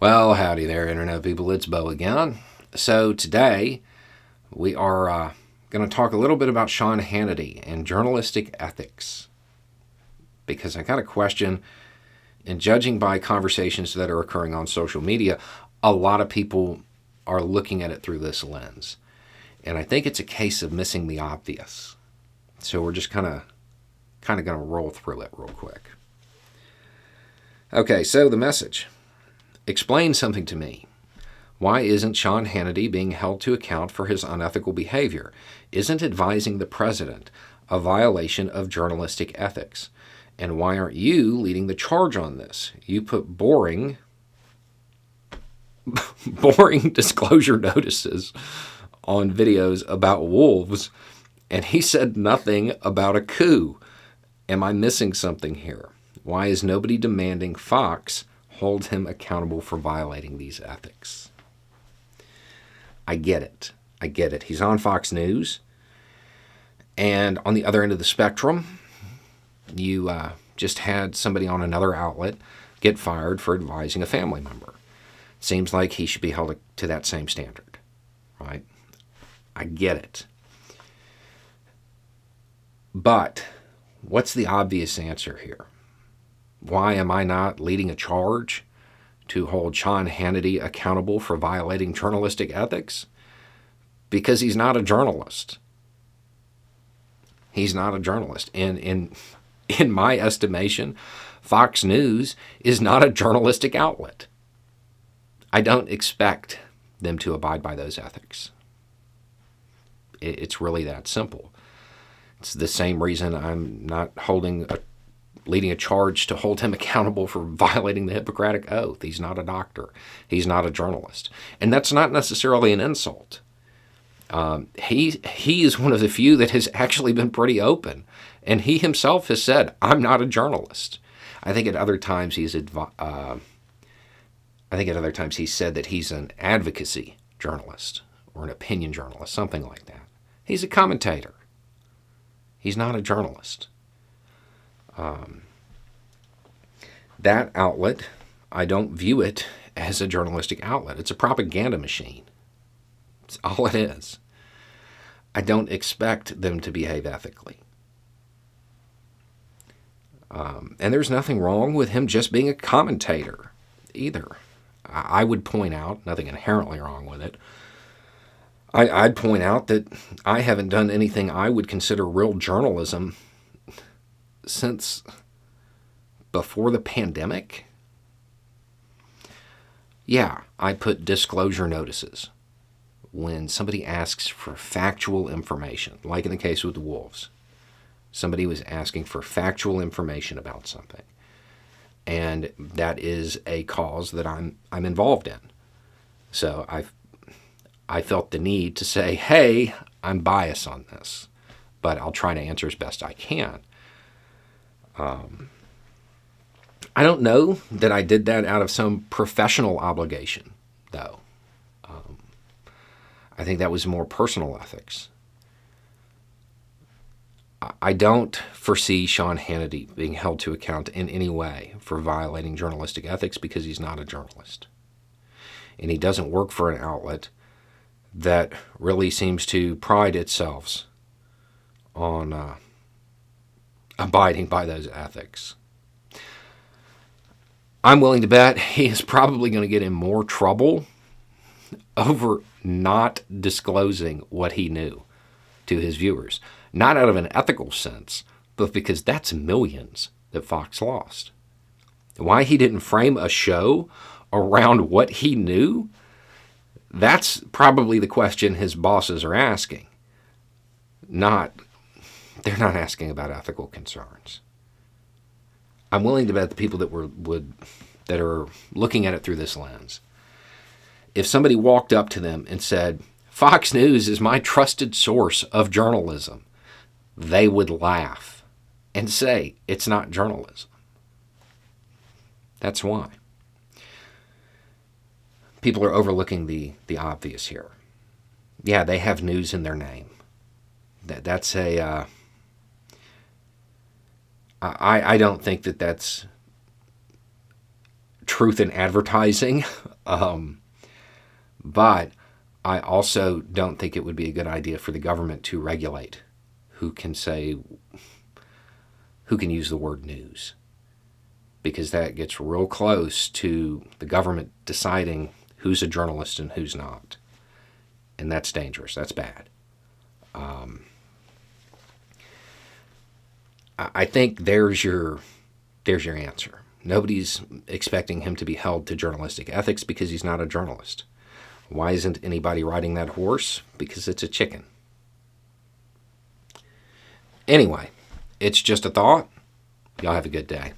Well, howdy there, Internet people. It's Bo again. So today we are going to talk a little bit about Sean Hannity and journalistic ethics. Because I got a question, and judging by conversations that are occurring on social media, a lot of people are looking at it through this lens. And I think it's a case of missing the obvious. So we're just kind of going to roll through it real quick. Okay, so the message. Explain something to me. Why isn't Sean Hannity being held to account for his unethical behavior? Isn't advising the president a violation of journalistic ethics? And why aren't you leading the charge on this? You put boring disclosure notices on videos about wolves, and he said nothing about a coup. Am I missing something here? Why is nobody demanding Fox hold him accountable for violating these ethics? I get it. He's on Fox News. And on the other end of the spectrum, you just had somebody on another outlet get fired for advising a family member. Seems like he should be held to that same standard, right? I get it. But what's the obvious answer here? Why am I not leading a charge to hold Sean Hannity accountable for violating journalistic ethics? Because he's not a journalist. He's not a journalist. And in my estimation, Fox News is not a journalistic outlet. I don't expect them to abide by those ethics. It's really that simple. It's the same reason I'm not leading a charge to hold him accountable for violating the Hippocratic Oath. He's not a doctor. He's not a journalist. And that's not necessarily an insult. He is one of the few that has actually been pretty open. And he himself has said, I'm not a journalist. I think at other times he's said that he's an advocacy journalist or an opinion journalist, something like that. He's a commentator. He's not a journalist. That outlet, I don't view it as a journalistic outlet. It's a propaganda machine. It's all it is. I don't expect them to behave ethically. And there's nothing wrong with him just being a commentator either. I would point out, nothing inherently wrong with it. I'd point out that I haven't done anything I would consider real journalism since before the pandemic. Yeah, I put disclosure notices when somebody asks for factual information, like in the case with the wolves. Somebody was asking for factual information about something. And that is a cause that I'm involved in. So I felt the need to say, hey, I'm biased on this, but I'll try to answer as best I can. I don't know that I did that out of some professional obligation, though. I think that was more personal ethics. I don't foresee Sean Hannity being held to account in any way for violating journalistic ethics because he's not a journalist. And he doesn't work for an outlet that really seems to pride itself on abiding by those ethics. I'm willing to bet he is probably going to get in more trouble over not disclosing what he knew to his viewers. Not out of an ethical sense, but because that's millions that Fox lost. Why he didn't frame a show around what he knew, that's probably the question his bosses are asking. They're not asking about ethical concerns. I'm willing to bet the people that are looking at it through this lens, if somebody walked up to them and said, Fox News is my trusted source of journalism, they would laugh and say it's not journalism. That's why. People are overlooking the obvious here. Yeah, they have news in their name. That's a... I don't think that's truth in advertising. But I also don't think it would be a good idea for the government to regulate who can use the word news, because that gets real close to the government deciding who's a journalist and who's not. And that's dangerous. That's bad. I think there's your answer. Nobody's expecting him to be held to journalistic ethics because he's not a journalist. Why isn't anybody riding that horse? Because it's a chicken. Anyway, it's just a thought. Y'all have a good day.